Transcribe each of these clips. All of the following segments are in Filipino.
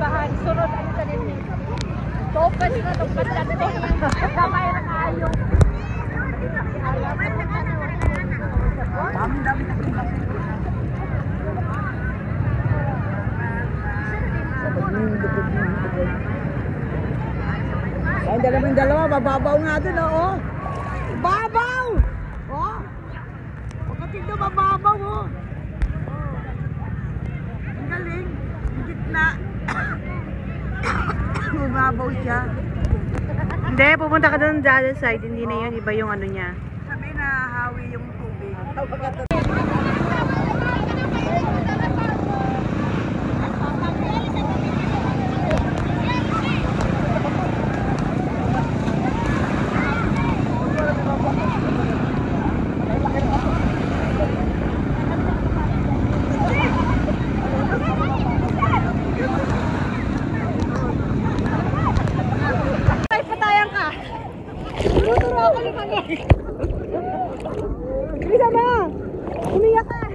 Bahan, sunod ang tanin niya. Topas na itong pasyante. Kamay na kayo. Dami-dami na kilang. Ang dalawa, mababaw nga dun, oh. Babaw! Oh! Pagkating na mababaw, oh. Ang galing. Ang gitna. Mababaw siya. Hindi, pupunta ka doon sa other side. Hindi na yun, iba yung ano niya. Sabi na hawi yung tubig. Bisa ba? Umiyak ka!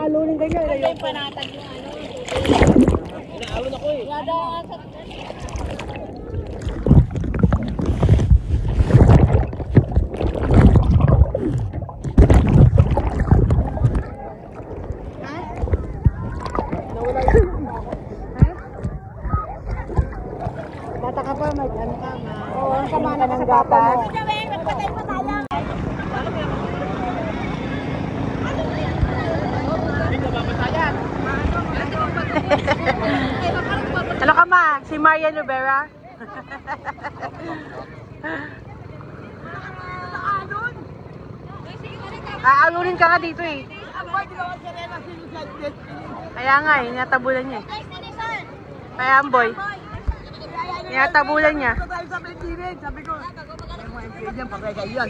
Ano, ng ganyan. Ito yung panatag yung ano. Inaalon ako eh. Bata ka pa, may ano ka ma. Oo, ang kamana ng gatas. Magpatay pa tayo. Ano ka ma? Si Marian Rivera? Aalunin ka nga dito eh. Kaya nga eh, natabulan niya eh. Kaya ang boy. Natabulan niya. Sabi ko, ay mo MP dyan, pagkaya yan.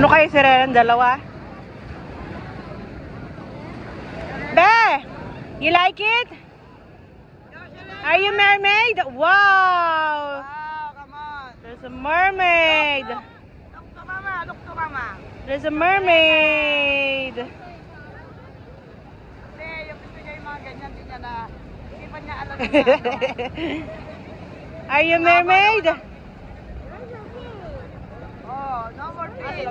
Ano kayo si Ren? Dalawa? Be! You like it? Are you mermaid? Wow! Wow, come on. There's a mermaid! Look to mama. There's a mermaid! Hindi, yung gusto niya yung mga ganyan, din niya na, hindi pa niya alam na. Are you mermaid? Oh, no more fish.